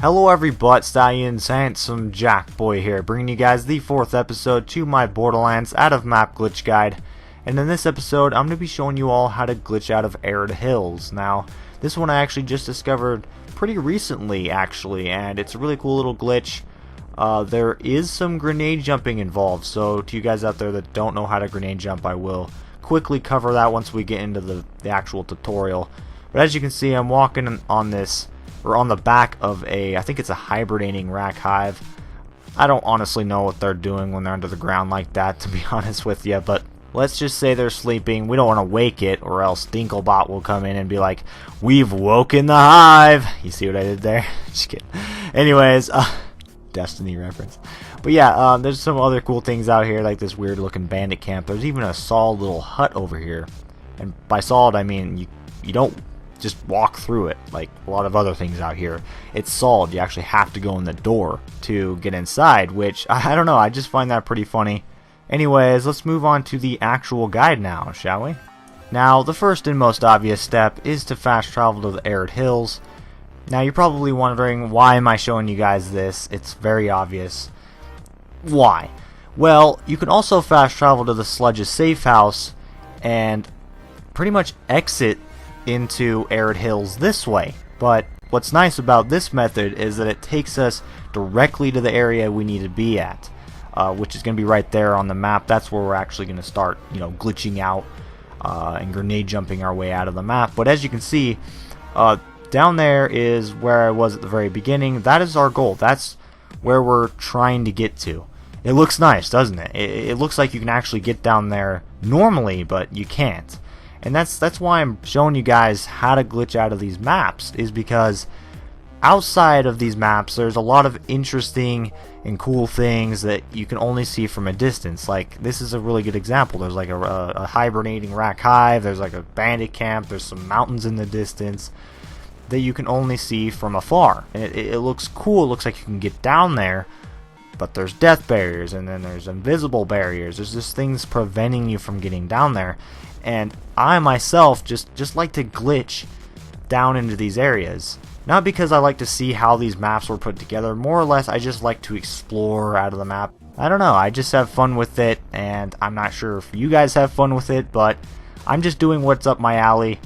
Hello every butt stallions, handsome Jack Boy here, bringing you guys the 4th episode to my Borderlands out of map glitch guide. And in this episode, I'm going to be showing you all how to glitch out of Arid Hills. Now, this one I actually just discovered pretty recently, actually, and it's a really cool little glitch. There is some grenade jumping involved, so to you guys out there that don't know how to grenade jump, I will quickly cover that once we get into the actual tutorial. But as you can see, I'm walking on this, or on the back of I think it's a hibernating rack hive. I don't honestly know what they're doing when they're under the ground like that, to be honest with you, but let's just say they're sleeping. We don't want to wake it, or else Dinklebot will come in and be like, "We've woken the hive." You see what I did there? Just kidding. Anyways, Destiny reference. But yeah, there's some other cool things out here, like this weird looking bandit camp. There's even a solid little hut over here, and by solid I mean you don't just walk through it like a lot of other things out here. It's solid. You actually have to go in the door to get inside, which I don't know, I just find that pretty funny. Anyways, let's move on to the actual guide now, shall we? Now, the first and most obvious step is to fast travel to the Arid Hills. Now, you're probably wondering, why am I showing you guys this? It's very obvious. Why? Well, you can also fast travel to the Sludge's safe house and pretty much exit into Arid Hills this way. But what's nice about this method is that it takes us directly to the area we need to be at, which is going to be right there on the map. That's where we're actually going to start, glitching out and grenade jumping our way out of the map. But as you can see, down there is where I was at the very beginning. That is our goal. That's where we're trying to get to. It looks nice, doesn't it? It looks like you can actually get down there normally, but you can't. And that's why I'm showing you guys how to glitch out of these maps, is because outside of these maps there's a lot of interesting and cool things that you can only see from a distance. Like, this is a really good example. There's like a hibernating rack hive, there's like a bandit camp, there's some mountains in the distance that you can only see from afar. And it looks cool, it looks like you can get down there, but there's death barriers, and then there's invisible barriers. There's just things preventing you from getting down there. And I myself just like to glitch down into these areas. Not because I like to see how these maps were put together, more or less I just like to explore out of the map. I don't know, I just have fun with it, and I'm not sure if you guys have fun with it, but I'm just doing what's up my alley,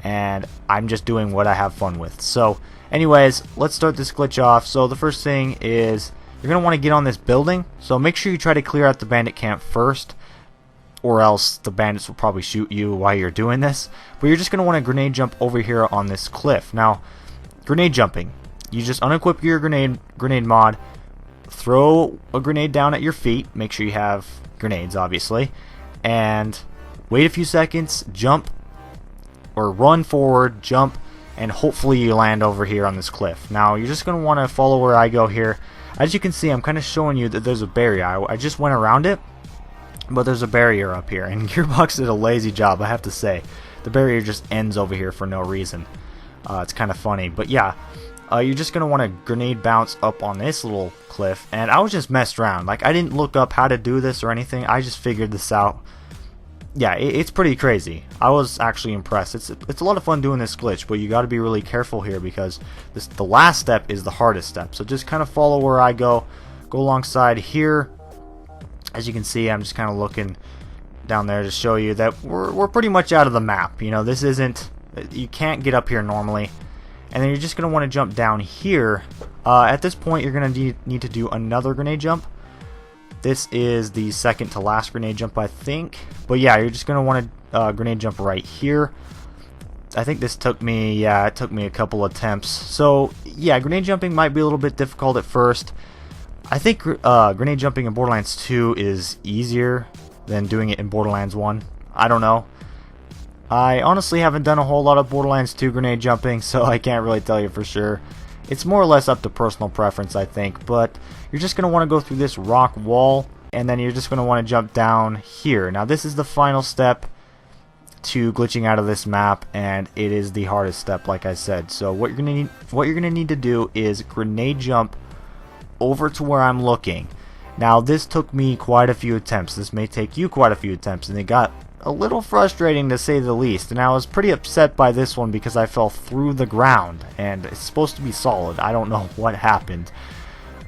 and I'm just doing what I have fun with. So anyways, let's start this glitch off. So the first thing is, you're going to want to get on this building, so make sure you try to clear out the bandit camp first, or else the bandits will probably shoot you while you're doing this. But you're just going to want to grenade jump over here on this cliff. Now, grenade jumping, you just unequip your grenade mod, throw a grenade down at your feet, make sure you have grenades obviously, and wait a few seconds, jump, or run forward, jump, and hopefully you land over here on this cliff. Now, you're just going to want to follow where I go here. As you can see, I'm kind of showing you that there's a barrier. I just went around it, but there's a barrier up here, and Gearbox did a lazy job, I have to say. The barrier just ends over here for no reason. It's kind of funny, but yeah, you're just going to want to grenade bounce up on this little cliff, and I was just messed around. Like, I didn't look up how to do this or anything, I just figured this out. Yeah, it's pretty crazy. I was actually impressed. It's a lot of fun doing this glitch, but you got to be really careful here, because the last step is the hardest step. So just kind of follow where I go alongside here. As you can see, I'm just kind of looking down there to show you that we're pretty much out of the map. This isn't, you can't get up here normally. And then you're just going to want to jump down here. At this point, you're going to need to do another grenade jump. This is the second to last grenade jump, I think. But yeah, you're just going to want to grenade jump right here. I think this took me, it took me a couple attempts. So yeah, grenade jumping might be a little bit difficult at first. I think grenade jumping in Borderlands 2 is easier than doing it in Borderlands 1. I don't know. I honestly haven't done a whole lot of Borderlands 2 grenade jumping, so I can't really tell you for sure. It's more or less up to personal preference, I think, but you're just going to want to go through this rock wall, and then you're just going to want to jump down here. Now, this is the final step. to glitching out of this map, and it is the hardest step, like I said. So what you're gonna need to do is grenade jump over to where I'm looking. Now this took me quite a few attempts. This may take you quite a few attempts, and it got a little frustrating to say the least. And I was pretty upset by this one because I fell through the ground, and it's supposed to be solid. I don't know what happened,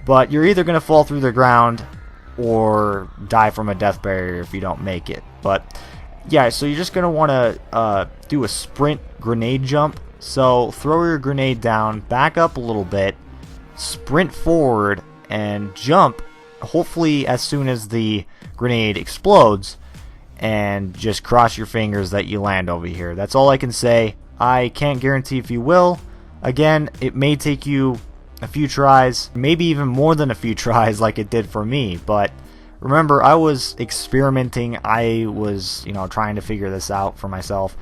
but you're either gonna fall through the ground or die from a death barrier if you don't make it. But yeah, so you're just going to want to do a sprint grenade jump. So throw your grenade down, back up a little bit, sprint forward, and jump, hopefully as soon as the grenade explodes, and just cross your fingers that you land over here. That's all I can say. I can't guarantee if you will. Again, it may take you a few tries, maybe even more than a few tries like it did for me, but remember, I was experimenting. I was, trying to figure this out for myself.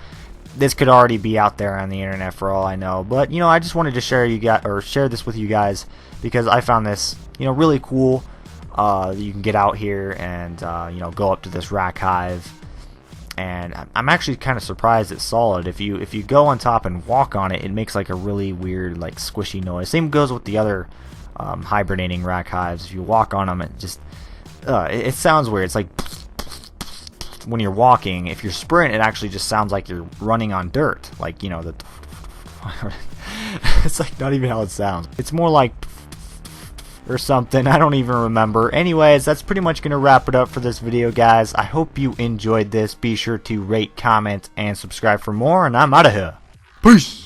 This could already be out there on the internet for all I know, but I just wanted to share this with you guys because I found this, really cool. You can get out here and go up to this rack hive, and I'm actually kind of surprised it's solid. If you go on top and walk on it, it makes like a really weird, like squishy noise. Same goes with the other hibernating rack hives. If you walk on them, it just it sounds weird. It's like when you're walking. If you're sprint, it actually just sounds like you're running on dirt. Like, the it's like not even how it sounds. It's more like or something. I don't even remember. Anyways, that's pretty much going to wrap it up for this video, guys. I hope you enjoyed this. Be sure to rate, comment, and subscribe for more, and I'm out of here. Peace!